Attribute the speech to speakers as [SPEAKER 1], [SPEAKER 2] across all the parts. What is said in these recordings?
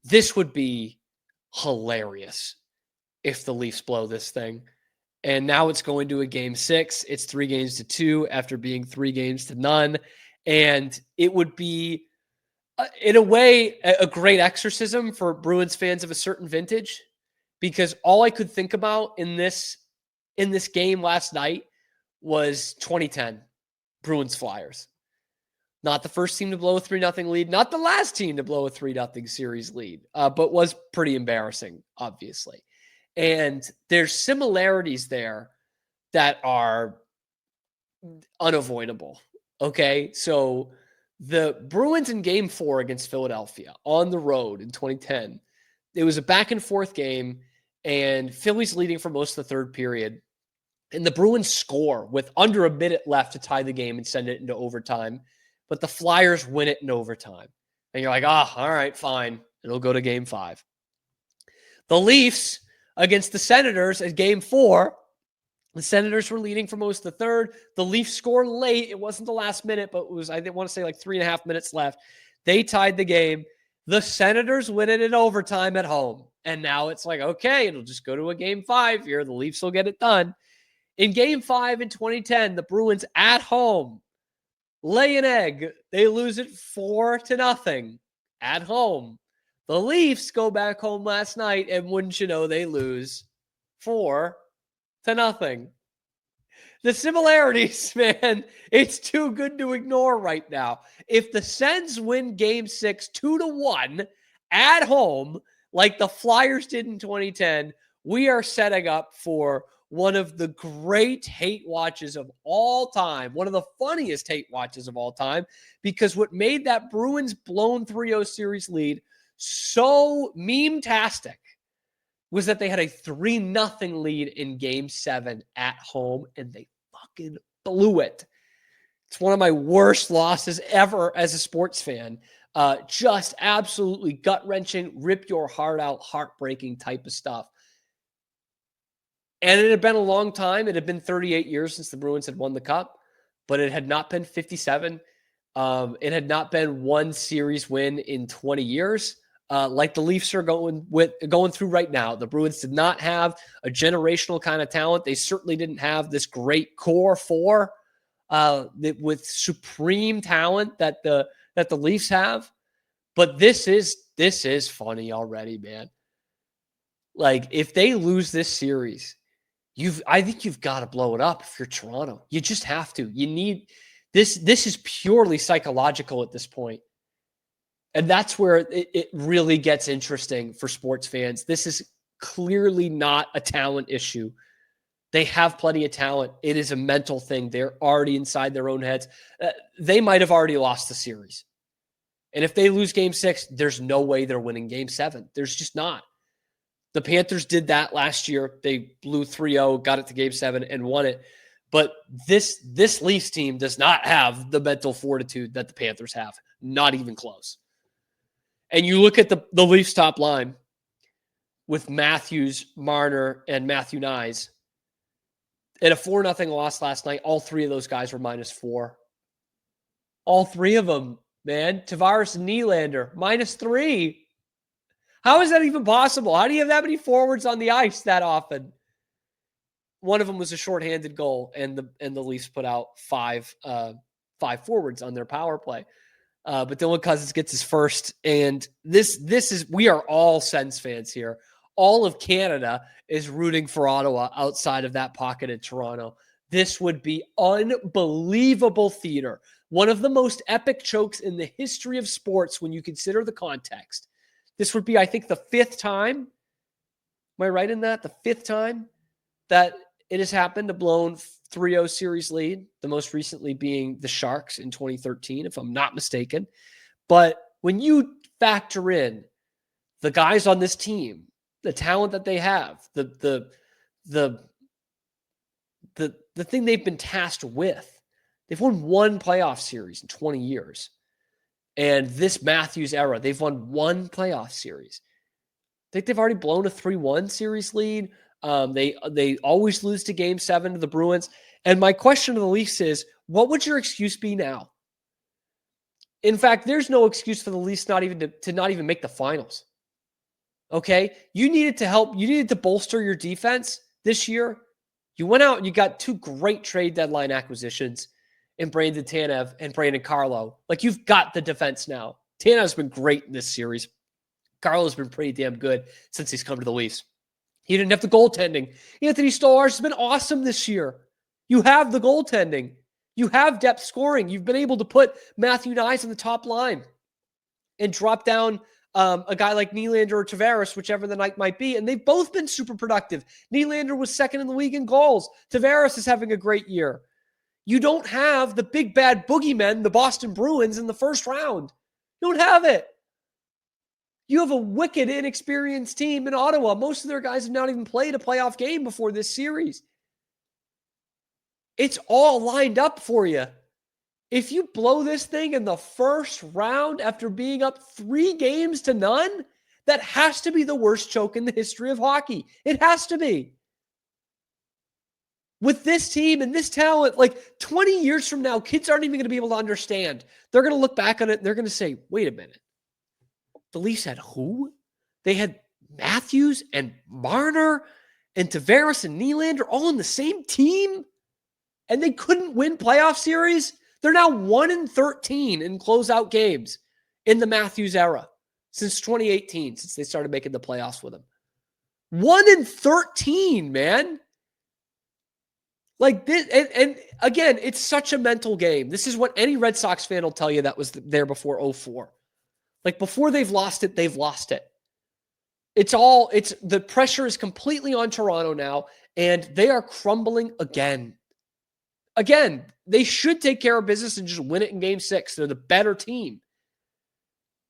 [SPEAKER 1] this would be hilarious if the Leafs blow this thing. And now it's going to a game 6. It's 3-2 after being 3-0. And it would be, in a way, a great exorcism for Bruins fans of a certain vintage, because all I could think about in this game last night was 2010 Bruins-Flyers. Not the first team to blow a 3-0 lead, not the last team to blow a 3-0 series lead, but was pretty embarrassing, obviously. And there's similarities there that are unavoidable. Okay, so the Bruins in game 4 against Philadelphia on the road in 2010, it was a back and forth game, and Philly's leading for most of the third period. And the Bruins score with under a minute left to tie the game and send it into overtime. But the Flyers win it in overtime. And you're like, all right, fine. It'll go to game 5. The Leafs against the Senators at game 4, the Senators were leading for most of the third. The Leafs score late. It wasn't the last minute, but it was, I want to say, like 3.5 minutes left. They tied the game. The Senators win it in overtime at home. And now it's like, okay, it'll just go to a game 5 here. The Leafs will get it done. In game 5 in 2010, the Bruins at home lay an egg. They lose it 4-0 at home. The Leafs go back home last night, and wouldn't you know, they lose 4-0. The similarities, man, it's too good to ignore right now. If the Sens win game 6 2-1 at home, like the Flyers did in 2010, we are setting up for one of the great hate watches of all time, one of the funniest hate watches of all time, because what made that Bruins blown 3-0 series lead so meme-tastic was that they had a 3-0 lead in game 7 at home, and they fucking blew it. It's one of my worst losses ever as a sports fan. Just absolutely gut-wrenching, rip your heart out, heartbreaking type of stuff. And it had been a long time. It had been 38 years since the Bruins had won the Cup, but it had not been 57. It had not been one series win in 20 years. Like the Leafs are going through right now. The Bruins did not have a generational kind of talent. They certainly didn't have this great core 4 with supreme talent that the Leafs have. But this is funny already, man. Like, if they lose this series, I think you've got to blow it up if you're Toronto. You just have to. You need this. This is purely psychological at this point. And that's where it really gets interesting for sports fans. This is clearly not a talent issue. They have plenty of talent. It is a mental thing. They're already inside their own heads. They might have already lost the series. And if they lose game 6, there's no way they're winning game 7. There's just not. The Panthers did that last year. They blew 3-0, got it to game 7, and won it. But this Leafs team does not have the mental fortitude that the Panthers have. Not even close. And you look at the Leafs top line with Matthews, Marner, and Matthew Nyes. In a 4-0 loss last night, all 3 of those guys were -4. All 3 of them, man. Tavares and Nylander, -3. How is that even possible? How do you have that many forwards on the ice that often? One of them was a shorthanded goal, and the Leafs put out 5 forwards on their power play. But Dylan Cozens gets his first, and this is, we are all Sens fans here. All of Canada is rooting for Ottawa outside of that pocket in Toronto. This would be unbelievable theater. One of the most epic chokes in the history of sports when you consider the context. This would be, I think, the 5th time. Am I right in that? The 5th time that it has happened, a blown 3-0 series lead, the most recently being the Sharks in 2013, if I'm not mistaken. But when you factor in the guys on this team, the talent that they have, the thing they've been tasked with, they've won 1 playoff series in 20 years. And this Matthews era, they've won 1 playoff series. I think they've already blown a 3-1 series lead. They always lose to game 7 to the Bruins. And my question to the Leafs is, what would your excuse be now? In fact, there's no excuse for the Leafs not even to not even make the finals. Okay? You needed to help. You needed to bolster your defense this year. You went out and you got 2 great trade deadline acquisitions in Brandon Tanev and Brandon Carlo. Like, you've got the defense now. Tanev's been great in this series. Carlo's been pretty damn good since he's come to the Leafs. He didn't have the goaltending. Anthony Stolarz has been awesome this year. You have the goaltending. You have depth scoring. You've been able to put Matthew Knies on the top line and drop down a guy like Nylander or Tavares, whichever the night might be. And they've both been super productive. Nylander was second in the league in goals. Tavares is having a great year. You don't have the big bad boogeymen, the Boston Bruins, in the first round. You don't have it. You have a wicked, inexperienced team in Ottawa. Most of their guys have not even played a playoff game before this series. It's all lined up for you. If you blow this thing in the first round after being up 3-0, that has to be the worst choke in the history of hockey. It has to be. With this team and this talent, like 20 years from now, kids aren't even going to be able to understand. They're going to look back on it and they're going to say, wait a minute. The Leafs had who? They had Matthews and Marner and Tavares and Nylander all on the same team? And they couldn't win playoff series? They're now 1-13 in closeout games in the Matthews era since 2018, since they started making the playoffs with him. 1-13, man. Like this, and again, it's such a mental game. This is what any Red Sox fan will tell you that was there before 2004. Like, before they've lost it, they've lost it. The pressure is completely on Toronto now, and they are crumbling again. Again, they should take care of business and just win it in Game 6. They're the better team.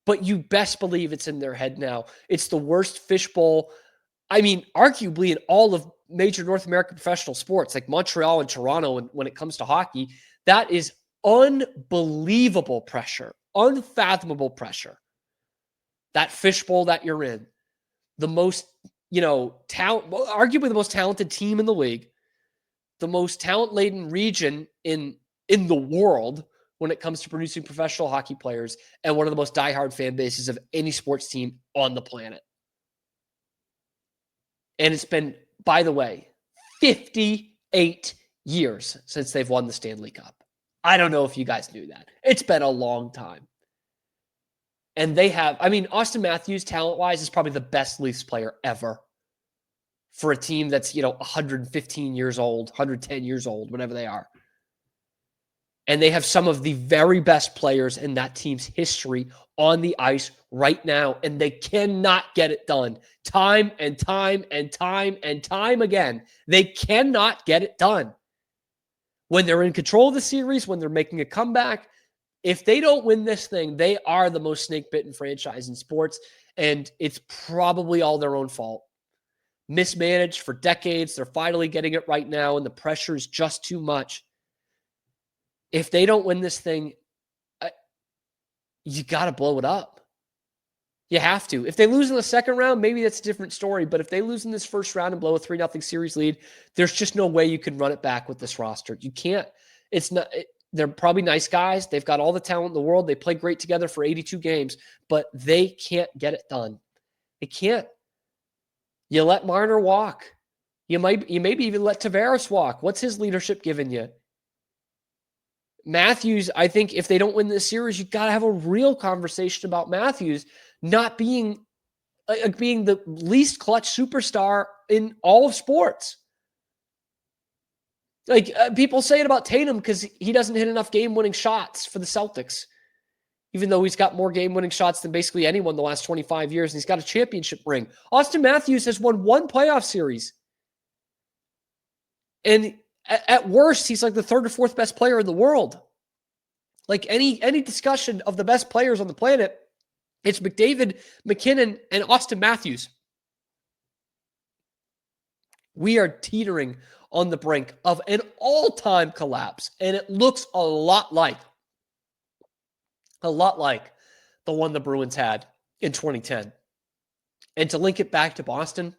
[SPEAKER 1] But you best believe it's in their head now. It's the worst fishbowl, I mean, arguably in all of major North American professional sports, like Montreal and Toronto, and when it comes to hockey. That is unbelievable pressure, unfathomable pressure. That fishbowl that you're in, the most, arguably the most talented team in the league, the most talent-laden region in the world when it comes to producing professional hockey players, and one of the most diehard fan bases of any sports team on the planet. And it's been, by the way, 58 years since they've won the Stanley Cup. I don't know if you guys knew that. It's been a long time. And they have, Auston Matthews, talent-wise, is probably the best Leafs player ever for a team that's, 115 years old, 110 years old, whatever they are. And they have some of the very best players in that team's history on the ice right now, and they cannot get it done. Time and time and time and time again, they cannot get it done. When they're in control of the series, when they're making a comeback, if they don't win this thing, they are the most snake-bitten franchise in sports, and it's probably all their own fault. Mismanaged for decades. They're finally getting it right now, and the pressure is just too much. If they don't win this thing, you got to blow it up. You have to. If they lose in the second round, maybe that's a different story. But if they lose in this first round and blow a 3-0 series lead, there's just no way you can run it back with this roster. You can't. They're probably nice guys. They've got all the talent in the world. They play great together for 82 games, but they can't get it done. They can't. You let Marner walk. You maybe even let Tavares walk. What's his leadership giving you? Matthews, I think if they don't win this series, you've got to have a real conversation about Matthews not being the least clutch superstar in all of sports. Like, people say it about Tatum because he doesn't hit enough game-winning shots for the Celtics, even though he's got more game-winning shots than basically anyone the last 25 years, and he's got a championship ring. Auston Matthews has won 1 playoff series. And at worst, he's like the 3rd or 4th best player in the world. Like, any discussion of the best players on the planet, it's McDavid, McKinnon, and Auston Matthews. We are teetering on the brink of an all-time collapse, and it looks a lot like the one the Bruins had in 2010. And to link it back to Boston,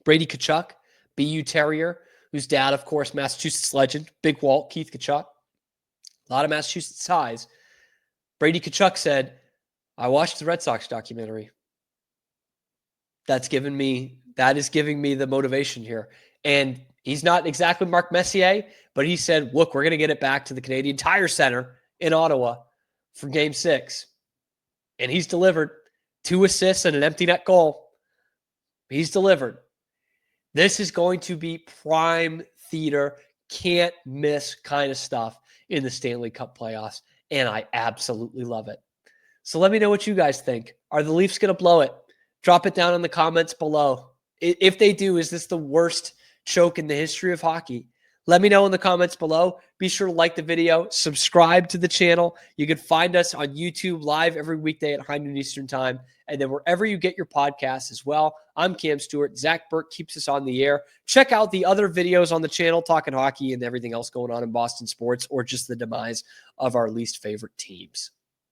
[SPEAKER 1] Brady Tkachuk, BU Terrier, whose dad, of course, Massachusetts legend, Big Walt, Keith Tkachuk, a lot of Massachusetts ties. Brady Tkachuk said, I watched the Red Sox documentary. that is giving me the motivation here. And he's not exactly Mark Messier, but he said, look, we're going to get it back to the Canadian Tire Center in Ottawa for Game 6. And he's delivered 2 assists and an empty net goal. He's delivered. This is going to be prime theater, can't miss kind of stuff in the Stanley Cup playoffs. And I absolutely love it. So let me know what you guys think. Are the Leafs going to blow it? Drop it down in the comments below. If they do, is this the worst choke in the history of hockey? Let me know in the comments below. Be sure to like the video, subscribe to the channel. You can find us on YouTube live every weekday at high noon Eastern time, and then wherever you get your podcasts as well. I'm Cam Stewart. Zach Burke keeps us on the air. Check out the other videos on the channel, talking hockey and everything else going on in Boston sports, or just the demise of our least favorite teams.